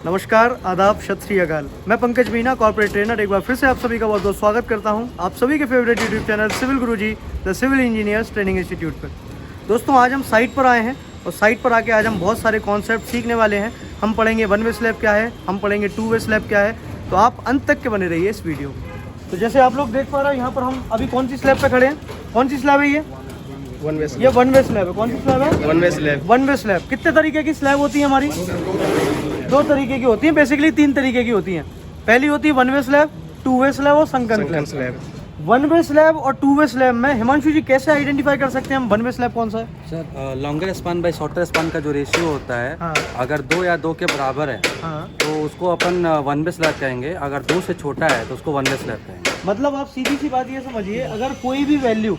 नमस्कार, आदाब, सत श्री अकाल। मैं पंकज मीना, कॉर्पोरेट ट्रेनर, एक बार फिर से आप सभी का बहुत बहुत स्वागत करता हूं आप सभी के favourite YouTube channel civil Guruji the civil engineers training institute पर। दोस्तों, आज हम साइट पर आए हैं और साइट पर आके आज हम बहुत सारे कॉन्सेप्ट सीखने वाले हैं। हम पढ़ेंगे वन वे स्लैब क्या है, हम पढ़ेंगे टू वे स्लैब क्या है, तो आप अंत तक के बने रहिए इस वीडियो में। तो जैसे आप लोग देख पा रहे हैं, यहाँ पर हम अभी कौन सी स्लैब पे खड़े हैं? कौन सी स्लैब है ये? वन वे ये वन वे स्लैब है। कौन सी स्लैब है? One way slab. One way slab. कितने तरीके की स्लैब होती है हमारी? दो तरीके की होती है, बेसिकली तीन तरीके की होती हैं। पहली होती है one way slab, two way slab और sunken slab. One way slab और टू वे स्लैब में हिमांशु जी कैसे आइडेंटिफाई कर सकते हैं हम वन वे स्लैब कौन सा है? Sir, longer span by shorter span का जो रेशियो होता है, हाँ। अगर 2 या 2 के बराबर है, हाँ। तो उसको अपन वन वे स्लैब कहेंगे। अगर 2 से छोटा है तो उसको वन वे स्लैब कहेंगे। मतलब आप सीधी सी बात ये समझिए, अगर कोई भी वैल्यू,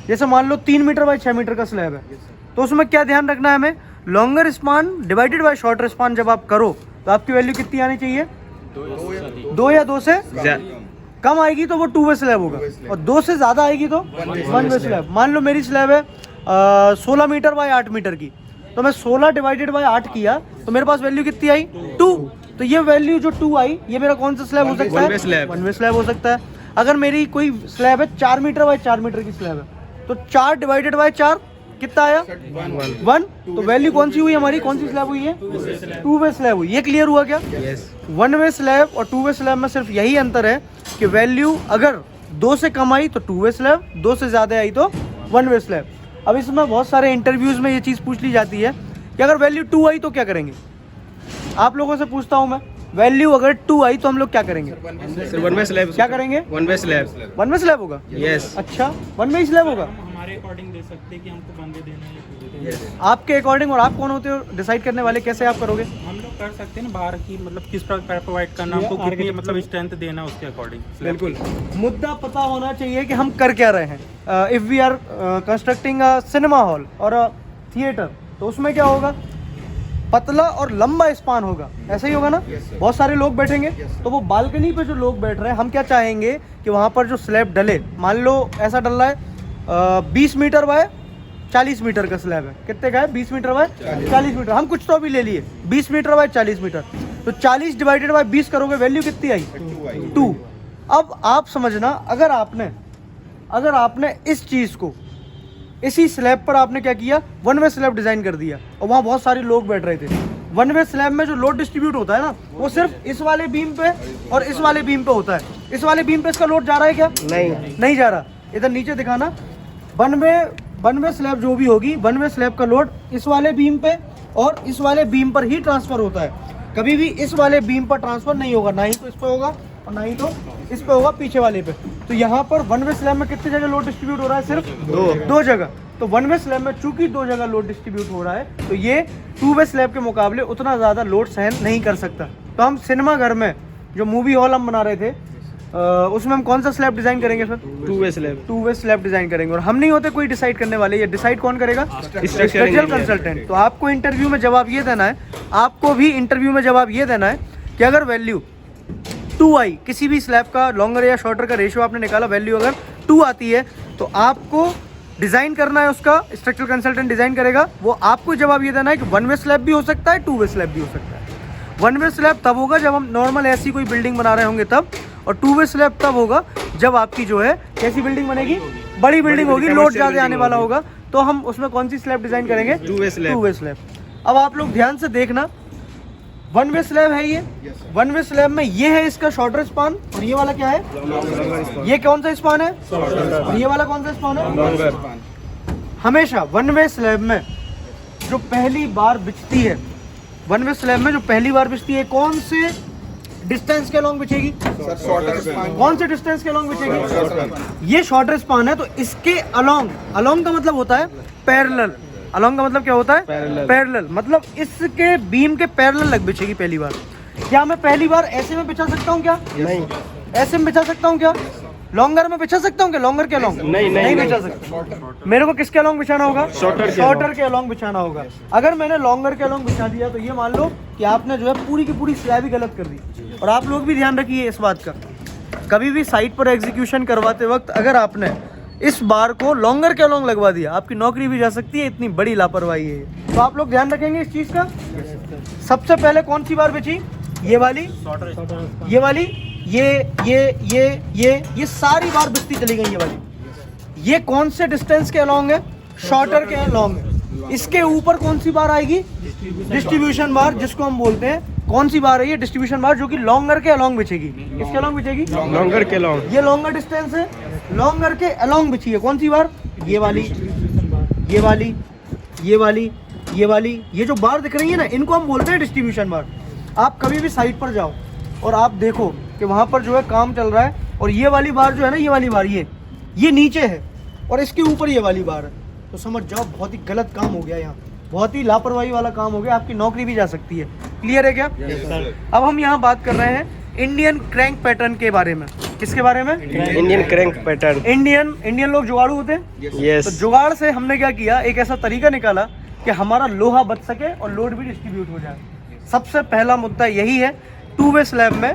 जैसे मान लो 3 मीटर बाई 6 मीटर का स्लैब है, तो उसमें क्या ध्यान रखना है हमें? Longer span divided by shorter span जब आप करो तो आपकी वैल्यू कितनी आनी चाहिए? 2 या 2 से कम आएगी तो वो टू वे स्लैब होगा, और 2 से ज़्यादा आएगी तो वन वे स्लैब। मान लो मेरी स्लैब है 16 मीटर बाई 8 मीटर की, तो मैं 16 डिवाइडेड बाई 8 किया तो मेरे पास वैल्यू कितनी आई? 2। तो ये वैल्यू जो 2 आई, ये मेरा कौन सा स्लैब हो सकता है? वन वे स्लैब हो सकता है। अगर मेरी कोई स्लैब है 4 मीटर बाई 4 मीटर की स्लैब है, तो 4 डिवाइडेड बाई 4 कितना आया? 1। तो वैल्यू कौन सी हुई हमारी? कौन सी स्लैब हुई है? टू वे स्लैब हुई। ये क्लियर हुआ क्या? वन वे स्लैब और टू वे स्लैब में सिर्फ यही अंतर है कि वैल्यू अगर 2 से कम आई तो टू वे स्लैब, 2 से ज़्यादा आई तो वन वे स्लैब। अब इसमें बहुत सारे इंटरव्यूज़ में ये चीज़ पूछ ली जाती है कि अगर वैल्यू 2 आई तो क्या करेंगे? आप लोगों से पूछता हूँ मैं, वैल्यू अगर 2 आई तो हम लोग क्या करेंगे? One way slab. क्या करेंगे? One way slab. One way slab होगा। यस। अच्छा, वन वे स्लैब होगा। हमारे अकॉर्डिंग दे सकते हैं कि हमको बंदे देना है या पूरे देना है। आपके अकॉर्डिंग, और आप कौन होते हो डिसाइड करने वाले, कैसे आप करोगे? हम लोग कर सकते हैं ना बाहर की, मतलब किस प्रकार प्रोवाइड करना, हमको कितनी मतलब स्ट्रेंथ देना उसके अकॉर्डिंग। बिल्कुल। मुद्दा पता होना चाहिए कि हम कर क्या रहे हैं। If we are constructing a cinema hall और अ थिएटर, तो उसमें क्या होगा? पतला और लंबा स्पान होगा, ऐसा ही होगा ना? बहुत सारे लोग बैठेंगे, तो वो बालकनी पे जो लोग बैठ रहे हैं, हम क्या चाहेंगे कि वहाँ पर जो स्लैब डले, मान लो ऐसा डल रहा है 20 मीटर बाय 40 मीटर का स्लैब है। कितने का है? 20 मीटर बाय 40 मीटर। हम कुछ तो अभी ले लिए 20 मीटर बाय 40 मीटर, तो 40 डिवाइडेड बाय 20 करोगे, वैल्यू कितनी आई? 2। अब आप समझना, अगर आपने इस चीज़ को, इसी स्लैब पर आपने क्या किया? वन वे स्लैब डिजाइन कर दिया, और वहाँ बहुत सारे लोग बैठ रहे थे। वन वे स्लैब में जो लोड डिस्ट्रीब्यूट होता है ना, वो सिर्फ इस वाले बीम पे और इस वाले बीम पे होता है। इस वाले बीम पे इसका लोड जा रहा है क्या? नहीं जा रहा। इधर नीचे दिखाना, वन वे स्लैब जो भी होगी, वन वे स्लैब का लोड इस वाले बीम पे और इस वाले बीम पर ही ट्रांसफर होता है। कभी भी इस वाले बीम पर ट्रांसफर नहीं होगा, ना ही तो इस पे होगा और ना ही तो इस पे होगा, पीछे वाले पे। तो यहाँ पर वन वे स्लैब में कितनी जगह लोड डिस्ट्रीब्यूट हो रहा है? सिर्फ दो जगह। तो वन वे स्लैब में चूंकि 2 जगह लोड डिस्ट्रीब्यूट हो रहा है, तो ये टू वे स्लैब के मुकाबले उतना ज़्यादा लोड सहन नहीं कर सकता। तो हम सिनेमा घर में जो मूवी हॉल हम बना रहे थे, उसमें हम कौन सा स्लैब डिज़ाइन करेंगे sir? To way slab. Two way slab design करेंगे, और हम नहीं होते कोई डिसाइड करने वाले। ये डिसाइड कौन करेगा? Structural consultant. तो आपको इंटरव्यू में जवाब ये देना है, आपको भी इंटरव्यू में जवाब ये देना है कि अगर वैल्यू 2 आई, किसी भी स्लैब का लॉन्गर या शॉर्टर का रेशियो आपने निकाला, वैल्यू अगर 2 आती है, तो आपको डिज़ाइन करना है, उसका स्ट्रक्चरल कंसल्टेंट डिज़ाइन करेगा। वो आपको जवाब ये देना है कि वन वे स्लैब भी हो सकता है, टू वे स्लैब भी हो सकता है। वन वे स्लैब तब होगा जब हम नॉर्मल ऐसी कोई बिल्डिंग बना रहे होंगे तब, और टू वे स्लैब तब होगा जब आपकी जो है कैसी बिल्डिंग बनेगी? बड़ी बिल्डिंग होगी, लोड ज़्यादा आने वाला होगा, तो हम उसमें कौन सी स्लैब डिज़ाइन करेंगे? To way slab. अब आप लोग ध्यान से देखना, वन वे स्लैब है ये। वन वे स्लैब में ये है इसका शॉर्टर स्पान, और ये वाला क्या है? ये कौन सा स्पान है? और ये वाला कौन सा स्पान है? हमेशा वन वे स्लैब में जो पहली बार बिछती है, वन वे स्लैब में जो पहली बार बिछती है, कौन से डिस्टेंस के लॉन्ग बिछेगी? कौन से डिस्टेंस के लॉन्ग बिछेगी? ये शॉर्टर स्पान है, तो इसके अलोंग का मतलब होता है पैरेलल। अलोंग का मतलब क्या होता है? पैरेलल। मतलब इसके बीम के पैरेलल लग बिछेगी पहली बार। क्या मैं पहली बार ऐसे में बिछा सकता हूँ क्या? नहीं। ऐसे में बिछा सकता हूँ क्या? लॉन्गर में बिछा सकता हूँ क्या? लॉन्गर के लॉन्ग नहीं बिछा सकता। मेरे को किसके लॉन्ग बिछाना होगा? शॉर्टर के लॉन्ग बिछाना होगा। अगर मैंने लॉन्गर के लॉन्ग बिछा दिया, तो ये मान लो कि आपने जो है पूरी की पूरी स्लैब ही गलत कर दी। और आप लोग भी ध्यान रखिए इस बात का, कभी भी साइट पर एग्जीक्यूशन करवाते वक्त अगर आपने इस बार को लॉन्गर के लॉन्ग लगवा दिया, आपकी नौकरी भी जा सकती है। इतनी बड़ी लापरवाही है। तो आप लोग ध्यान रखेंगे इस चीज़ का। सबसे पहले कौन सी बार बिछी? ये वाली, ये वाली, ये सारी बार बिस्ती चली गई। ये वाली, ये कौन से डिस्टेंस के अलॉन्ग है? शॉर्टर के अलॉन्ग है। इसके ऊपर कौन सी बार आएगी? डिस्ट्रीब्यूशन बार, जिसको हम बोलते हैं कौन सी बार है ये? डिस्ट्रीब्यूशन बार, जो कि लॉन्गर के अलॉन्ग बिछेगी। किसके अलॉन्ग बिछेगी? लॉन्गर के लॉन्ग। ये लॉन्गर डिस्टेंस है, लॉन्गर के अलॉन्ग बिछी है। कौन सी बार? ये वाली, ये वाली, ये वाली, ये वाली, ये जो बार दिख रही है ना, इनको हम बोलते हैं डिस्ट्रीब्यूशन बार। आप कभी भी साइट पर जाओ और आप देखो कि वहाँ पर जो है काम चल रहा है, और ये वाली बार जो है ना, ये वाली बार ये नीचे है और इसके ऊपर ये वाली बार है, तो समझ जाओ बहुत ही गलत काम हो गया यहाँ, बहुत ही लापरवाही वाला काम हो गया, आपकी नौकरी भी जा सकती है। क्लियर है क्या? अब हम यहाँ बात कर रहे हैं इंडियन क्रैंक पैटर्न के बारे में। किसके बारे में? Indian crank pattern. इंडियन लोग जुगाड़ू होते हैं। यस। तो जुगाड़ से हमने क्या किया, एक ऐसा तरीका निकाला कि हमारा लोहा बच सके और लोड भी डिस्ट्रीब्यूट हो जाए। सबसे पहला मुद्दा यही है, 2 वे स्लैब में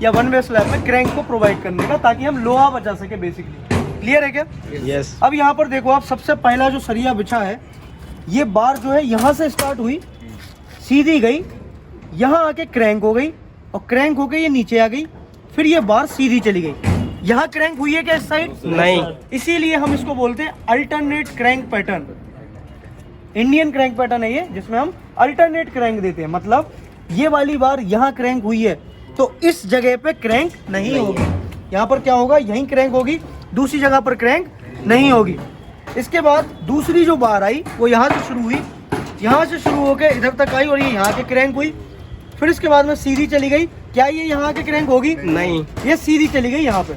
या 1 वे स्लैब में क्रैंक को प्रोवाइड करने का, ताकि हम लोहा बचा सके बेसिकली। क्लियर है क्या? यस। अब यहाँ पर देखो आप, सबसे पहला जो सरिया बिछा है, ये बार जो है यहाँ से स्टार्ट हुई, सीधी गई, यहाँ आके क्रैंक हो गई, और क्रैंक होके ये नीचे आ गई, फिर ये बार सीधी चली गई। यहाँ क्रैंक हुई है क्या इस साइड? नहीं। इसीलिए हम इसको बोलते हैं alternate crank pattern. Indian crank pattern है ये, जिसमें हम अल्टरनेट क्रैंक देते हैं। मतलब ये वाली बार यहाँ क्रैंक हुई है तो इस जगह पे क्रैंक नहीं होगी, यहाँ पर क्या होगा, यहीं क्रैंक होगी, दूसरी जगह पर क्रैंक नहीं होगी। इसके बाद दूसरी जो बार आई वो यहाँ से शुरू हुई, यहाँ से शुरू होकर इधर तक आई और ये यहाँ के क्रैंक हुई, फिर इसके बाद में सीधी चली गई। क्या ये यहाँ के क्रैंक होगी? नहीं। ये सीधी चली गई यहाँ पे।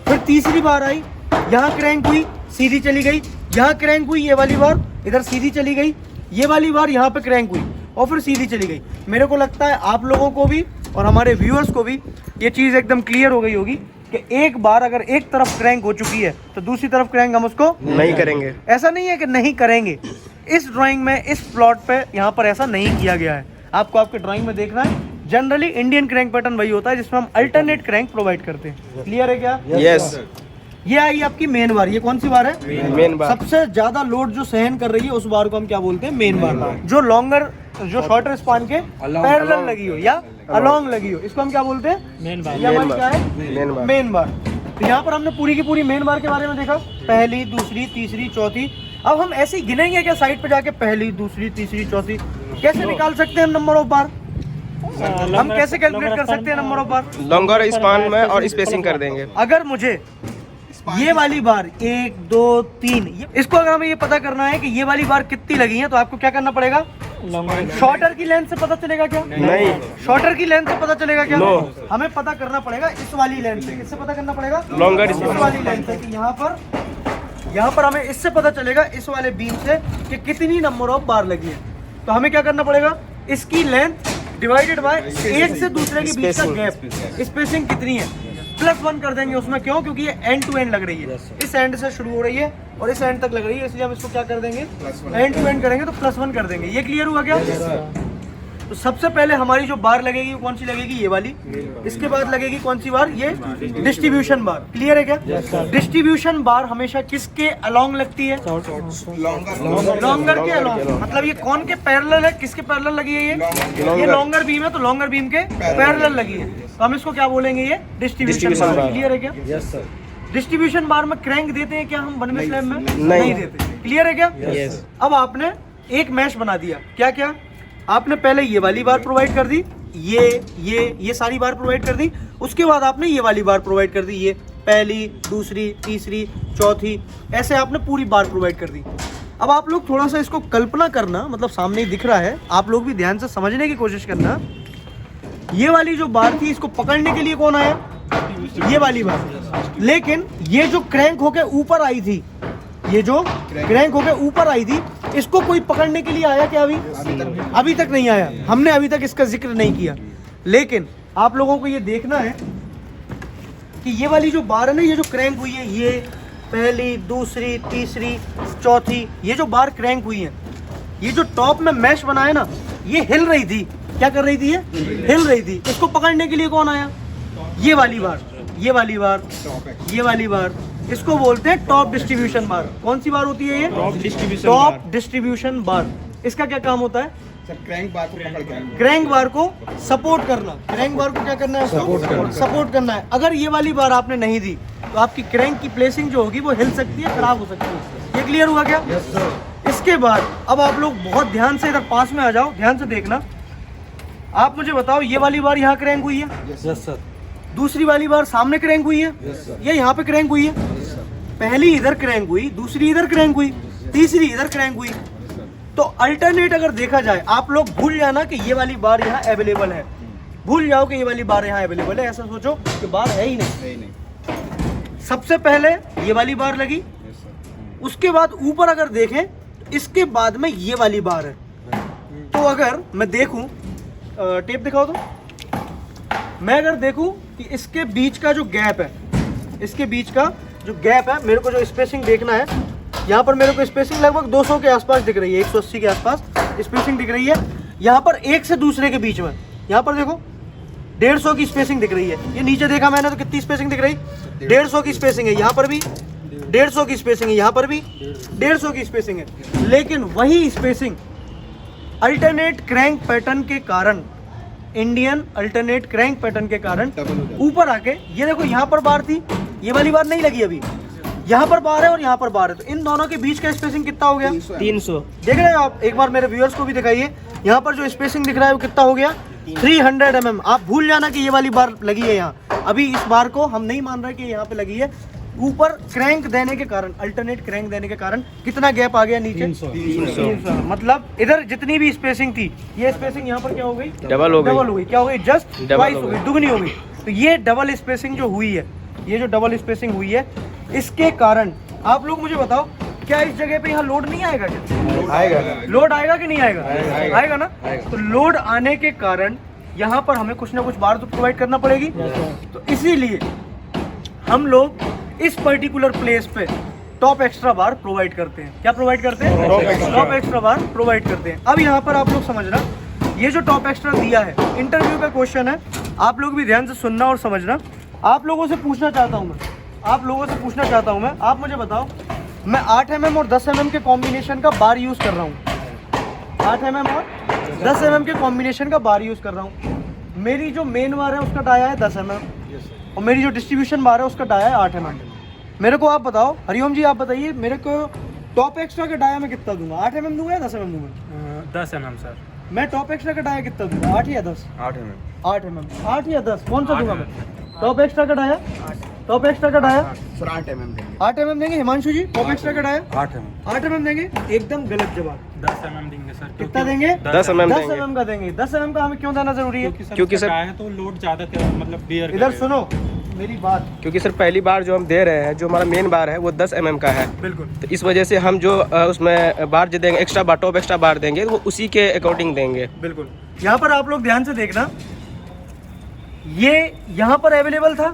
फिर तीसरी बार आई, यहाँ क्रैंक हुई, सीधी चली गई, यहाँ क्रैंक हुई, ये वाली बार इधर सीधी चली गई, ये वाली बार यहाँ पे क्रैंक हुई और फिर सीधी चली गई। मेरे को लगता है आप लोगों को भी और हमारे व्यूअर्स को भी ये चीज़ एकदम क्लियर हो गई होगी कि एक बार अगर एक तरफ क्रैंक हो चुकी है तो दूसरी तरफ क्रैंक हम उसको नहीं करेंगे। ऐसा नहीं है कि नहीं करेंगे, इस ड्राइंग में, इस प्लॉट पे यहाँ पर ऐसा नहीं किया गया है। आपको आपके ड्राइंग में देखना है, जनरली इंडियन क्रैंक पैटर्न वही होता है जिसमें हम अल्टरनेट क्रैंक प्रोवाइड करते हैं। क्लियर है क्या? यस। ये आई आपकी मेन बार। ये कौन सी बार है? मेन बार। सबसे ज्यादा लोड जो सहन कर रही है उस बार को हम क्या बोलते हैं? मेन बार। जो लॉन्गर, जो शॉर्टर स्पान के पैरेलल लगी हो या अलोंग लगी हो, इसको हम क्या बोलते हैं? मेन बार। क्या है? मेन बार। तो यहाँ पर हमने पूरी की पूरी मेन बार के बारे में देखा, पहली, दूसरी, तीसरी, चौथी। अब हम ऐसे ही गिनेंगे क्या साइड पे जाके, पहली, दूसरी, तीसरी, चौथी? कैसे निकाल सकते हैं हम नंबर ऑफ बार? हम कैसे कैलकुलेट कर सकते हैं number of bar? Longer span में और स्पेसिंग कर देंगे। अगर मुझे ये वाली बार 1, 2, 3, इसको अगर हमें ये पता करना है कि ये वाली बार कितनी लगी है, तो आपको क्या करना पड़ेगा? शॉर्टर की लेंथ से पता चलेगा क्या? नहीं। शॉर्टर की लेंथ से पता चलेगा क्या? नो। हमें पता करना पड़ेगा इस वाली लेंथ से। किससे पता करना पड़ेगा? लॉन्गर इस वाली लेंथ से। कि यहाँ पर हमें इससे पता चलेगा, इस वाले बीम से, कि कितनी नंबर ऑफ बार लगी है। तो हमें क्या करना पड़ेगा? इसकी लेंथ डिवाइडेड बाय एक से दूसरे के बीच का गैप, स्पेसिंग कितनी है, +1 कर देंगे उसमें। क्यों? क्योंकि ये एंड टू एंड लग रही है, इस एंड से शुरू हो रही है और इस एंड तक लग रही है, इसलिए हम इसको क्या कर देंगे? एंड टू एंड करेंगे तो +1 कर देंगे। ये क्लियर हुआ क्या? तो सबसे पहले हमारी जो बार लगेगी वो कौन सी लगेगी? ये वाली। इसके बाद लगेगी कौन सी बार? ये डिस्ट्रीब्यूशन बार। क्लियर है क्या? डिस्ट्रीब्यूशन बार हमेशा किसके अलोंग लगती है? लॉन्गर के अलोंग। मतलब ये कौन के पैरेलल है? किसके पैरेलल लगी है? ये लॉन्गर बीम है, तो लॉन्गर बीम के पैरेलल लगी है, तो हम इसको क्या बोलेंगे? ये डिस्ट्रीब्यूशन बार। क्लियर है क्या? Yes sir. डिस्ट्रीब्यूशन बार में क्रैंक देते हैं क्या हम 1 वे स्लैब में? नहीं देते। क्लियर है क्या? यस। अब आपने एक मैश बना दिया। क्या क्या? आपने पहले ये वाली बार प्रोवाइड कर दी, ये सारी बार प्रोवाइड कर दी, उसके बाद आपने ये वाली बार प्रोवाइड कर दी, ये पहली, दूसरी, तीसरी, चौथी, ऐसे आपने पूरी बार प्रोवाइड कर दी। अब आप लोग थोड़ा सा इसको कल्पना करना, मतलब सामने ही दिख रहा है, आप लोग भी ध्यान से समझने की कोशिश करना। ये वाली जो बार थी, इसको पकड़ने के लिए कौन आया? ये वाली बार। लेकिन ये जो क्रैंक होके ऊपर आई थी, ये जो क्रैंक होके ऊपर आई थी, इसको कोई पकड़ने के लिए आया क्या? अभी तक नहीं आया। हमने अभी तक इसका जिक्र नहीं किया। लेकिन आप लोगों को ये देखना है कि ये वाली जो बार है ना, ये जो क्रैंक हुई है, ये पहली, दूसरी, तीसरी, चौथी, ये जो बार क्रैंक हुई है, ये जो टॉप में मैश बना है ना, ये हिल रही थी। क्या कर रही थी? ये हिल रही थी। इसको पकड़ने के लिए कौन आया? ये वाली बार, ये वाली बार, ये वाली बार। इसको बोलते हैं टॉप डिस्ट्रीब्यूशन बार। कौन सी बार होती है ये? टॉप डिस्ट्रीब्यूशन बार। इसका क्या काम होता है? क्रैंक बार को पकड़ के आएंगे। क्रैंक बार को सपोर्ट करना, क्रैंक बार को क्या करना है, सपोर्ट करना है। अगर ये वाली बार आपने नहीं दी तो आपकी क्रैंक की प्लेसिंग जो होगी वो हिल सकती है, खराब हो सकती है। ये क्लियर हुआ क्या? इसके बाद अब आप लोग बहुत ध्यान से इधर पास में आ जाओ, ध्यान से देखना। आप मुझे बताओ, ये वाली बार यहाँ क्रैंक हुई है, यस सर। दूसरी वाली बार सामने क्रैंक हुई है, ये यहाँ पे क्रैंक हुई है। पहली इधर क्रैंक हुई, दूसरी इधर क्रैंक हुई, तीसरी इधर क्रैंक हुई। तो अल्टरनेट अगर देखा जाए, आप लोग भूल जाना कि ये वाली बार यहाँ अवेलेबल है, भूल जाओ कि ये वाली बार यहाँ अवेलेबल है, ऐसा सोचो कि बार है ही नहीं। सबसे पहले ये वाली बार लगी, उसके बाद ऊपर अगर देखें, इसके बाद में ये वाली बार है। तो अगर मैं देखूं, टेप दिखाओ तो, मैं अगर देखूं कि इसके बीच का जो गैप है, इसके बीच का जो गैप है, मेरे को जो स्पेसिंग देखना है, यहाँ पर मेरे को स्पेसिंग लगभग 200 के आसपास दिख रही है, 180 के आसपास स्पेसिंग दिख रही है। यहाँ पर एक से दूसरे के बीच में, यहाँ पर देखो 150 की स्पेसिंग दिख रही है। ये नीचे देखा मैंने तो कितनी स्पेसिंग दिख रही, 150 की स्पेसिंग है। यहाँ पर भी 150 की स्पेसिंग है, यहाँ पर भी 150 की स्पेसिंग है। लेकिन वही स्पेसिंग अल्टरनेट क्रैंक पैटर्न के कारण, इंडियन अल्टरनेट क्रैंक पैटर्न के कारण ऊपर आके, ये देखो यहाँ पर बार थी, ये वाली बार नहीं लगी अभी, यहाँ पर बार है और यहाँ पर बार है। तो इन दोनों के बीच का स्पेसिंग कितना हो गया? 300। देख रहे हो आप? एक बार मेरे व्यूअर्स को भी दिखाइए, यहाँ पर जो स्पेसिंग दिख रहा है वो कितना हो गया? 300 mm। आप भूल जाना कि ये वाली बार लगी है यहाँ। अभी इस बार को हम नहीं मान रहे कि यहाँ पे लगी है। ऊपर क्रैंक देने के कारण, अल्टरनेट क्रैंक देने के कारण कितना गैप आ गया नीचे? 300। मतलब इधर जितनी भी स्पेसिंग थी, ये स्पेसिंग यहाँ पर क्या हो गई? डबल हो गई। क्या हो गई? जस्ट ट्वाइस हो गई, दुगनी हो गई। तो ये डबल स्पेसिंग जो हुई है, ये जो डबल स्पेसिंग हुई है, इसके कारण आप लोग मुझे बताओ, क्या इस जगह पे यहाँ लोड नहीं आएगा? क्या आएगा? लोड आएगा कि नहीं आएगा? आएगा ना। तो लोड आने के कारण यहाँ पर हमें कुछ ना कुछ बार तो प्रोवाइड करना पड़ेगी। तो इसीलिए हम लोग इस पर्टिकुलर प्लेस पे टॉप एक्स्ट्रा बार प्रोवाइड करते हैं। क्या प्रोवाइड करते हैं? टॉप एक्स्ट्रा बार प्रोवाइड करते हैं। अब यहाँ पर आप लोग समझना, ये जो टॉप एक्स्ट्रा दिया है, इंटरव्यू का क्वेश्चन है, आप लोग भी ध्यान से सुनना और समझना। आप लोगों से पूछना चाहता हूँ मैं, आप मुझे बताओ, मैं 8 mm और 10 mm के कॉम्बिनेशन का बार यूज़ कर रहा हूँ। 8 mm और 10 mm के कॉम्बिनेशन का बार यूज़ कर रहा हूँ। मेरी जो मेन बार है उसका डाया है 10 mm और मेरी जो डिस्ट्रीब्यूशन बार है उसका डाया है 8 mm। मेरे को आप बताओ, हरिओम जी आप बताइए, मेरे को टॉप एक्स्ट्रा का डाया मैं कितना दूंगा? 8 mm दूंगा या 10 mm दूंगा? 10 mm सर। मैं टॉप एक्स्ट्रा का डाया कितना दूंगा? 8 या 10? 8 mm। 8 या 10 कौन सा दूंगा मैं? टॉप एक्स्ट्रा का डाया, टॉप एक्स्ट्रा का डाया सर 8 mm देंगे। 8 mm देंगे। हिमांशु जी टॉप एक्स्ट्रा का डाया 8 mm देंगे? एकदम गलत जवाब। 10 mm देंगे सर। कितना देंगे? 10 mm 10 mm का देंगे। 10 mm का हमें क्यों देना जरूरी है? क्योंकि सर है तो लोड ज्यादा मतलब बियर इधर सुनो मेरी बात। क्योंकि सर पहली बार जो हम दे रहे हैं, जो हमारा मेन बार है वो 10 mm का है। बिल्कुल। तो तो इस वजह से हम जो उसमें बार जो देंगे, एक्स्ट्रा बार, टॉप एक्स्ट्रा बार देंगे, वो उसी के अकॉर्डिंग देंगे। बिल्कुल। यहाँ पर आप लोग ध्यान से देखना, ये यहाँ पर अवेलेबल था,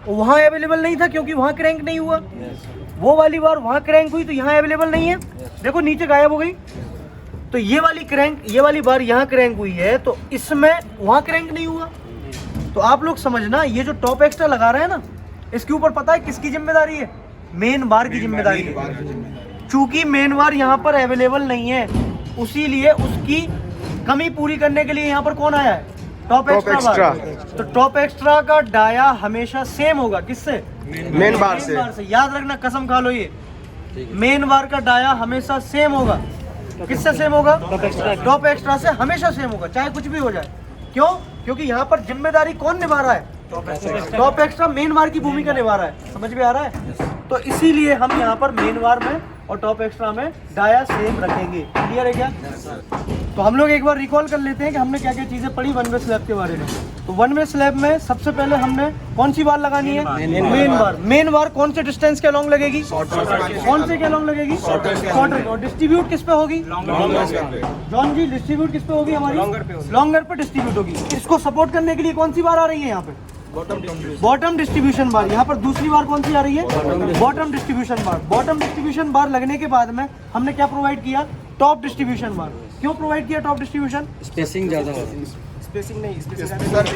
वहाँ अवेलेबल नहीं था क्योंकि वहाँ क्रैंक नहीं हुआ। वो वाली बार वहाँ क्रैंक हुई तो यहाँ अवेलेबल नहीं है। देखो नीचे गायब हो गई। तो ये वाली बार यहाँ क्रैंक हुई है, तो इसमें वहाँ क्रैंक नहीं हुआ। तो आप लोग समझना, ये जो टॉप एक्स्ट्रा लगा रहे हैं ना, इसके ऊपर पता है किसकी जिम्मेदारी है? मेन बार की जिम्मेदारी है। चूंकि मेन बार यहाँ पर अवेलेबल नहीं है, उसीलिए उसकी कमी पूरी करने के लिए यहाँ पर कौन आया है? टॉप एक्स्ट्रा बार। तो टॉप एक्स्ट्रा का डाया हमेशा सेम होगा किससे? मेन बार से। याद रखना, कसम खा लो, ये मेन बार का डाया हमेशा सेम होगा। किससे सेम होगा? टॉप एक्स्ट्रा से हमेशा सेम होगा, चाहे कुछ भी हो जाए। क्यों? क्योंकि यहाँ पर जिम्मेदारी कौन निभा रहा है? टॉप एक्स्ट्रा मेन बार की भूमिका निभा रहा है। समझ में आ रहा है? तो इसीलिए हम यहाँ पर मेन बार में और टॉप एक्स्ट्रा में डाया सेम रखेंगे। क्लियर है क्या? तो हम लोग एक बार रिकॉल कर लेते हैं कि हमने क्या क्या चीजें पढ़ी वन वे स्लैब के बारे में। तो वन वे स्लैब में सबसे पहले हमने कौन सी बार लगानी है? मेन बार। मेन बार कौन से डिस्टेंस के अलॉन्ग लगेगी? कौन से के अलॉन्ग लगेगी? शॉर्टर। और डिस्ट्रीब्यूट किस पे होगी? जॉन जी डिस्ट्रीब्यूट किस पे होगी हमारी? लॉन्गर पे डिस्ट्रीब्यूट होगी। इसको सपोर्ट करने के लिए कौन सी बार आ रही है यहाँ पे? बॉटम डिस्ट्रीब्यूशन बार। यहाँ पर दूसरी बार कौन सी आ रही है? बॉटम डिस्ट्रीब्यूशन बार। बॉटम डिस्ट्रीब्यूशन बार लगने के बाद में हमने क्या प्रोवाइड किया? टॉप डिस्ट्रीब्यूशन बार। क्यों प्रोवाइड किया टॉप डिस्ट्रीब्यूशन? स्पेसिंग ज़्यादा होगी। स्पेसिंग नहीं, स्पेसिंग सर,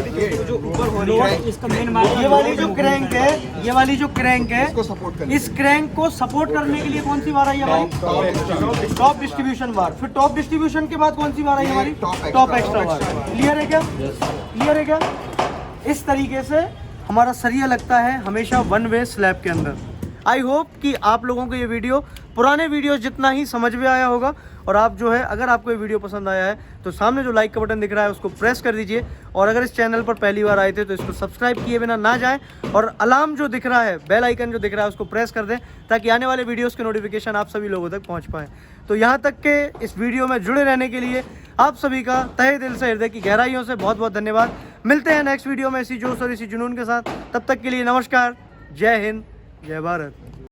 जो ऊपर हो रही है इसका मेन मार्ग ये वाली जो क्रैंक है, ये वाली जो क्रैंक है, इसको सपोर्ट करने इस क्रैंक को सपोर्ट करने के लिए कौन सी बार आई हमारी? टॉप डिस्ट्रीब्यूशन बार। फिर टॉप डिस्ट्रीब्यूशन के बाद कौन सी बार आई हमारी? टॉप एक्स्ट्रा बार। क्लियर है क्या? क्लियर है क्या? इस तरीके से हमारा सरिया लगता है हमेशा वन वे स्लैब के अंदर। आई होप कि आप लोगों को ये वीडियो पुराने वीडियो जितना ही समझ में आया होगा। और आप जो है, अगर आपको ये वीडियो पसंद आया है तो सामने जो लाइक का बटन दिख रहा है उसको प्रेस कर दीजिए। और अगर इस चैनल पर पहली बार आए थे तो इसको सब्सक्राइब किए बिना ना जाएं। और अलार्म जो दिख रहा है, बेल आइकन जो दिख रहा है, उसको प्रेस कर दें ताकि आने वाले वीडियोस के नोटिफिकेशन आप सभी लोगों तक पहुंच पाएँ। तो यहाँ तक के इस वीडियो में जुड़े रहने के लिए आप सभी का तहे दिल से, हृदय की गहराइयों से बहुत बहुत धन्यवाद। मिलते हैं नेक्स्ट वीडियो में इसी जोश और इसी जुनून के साथ। तब तक के लिए नमस्कार, जय हिंद, जय भारत।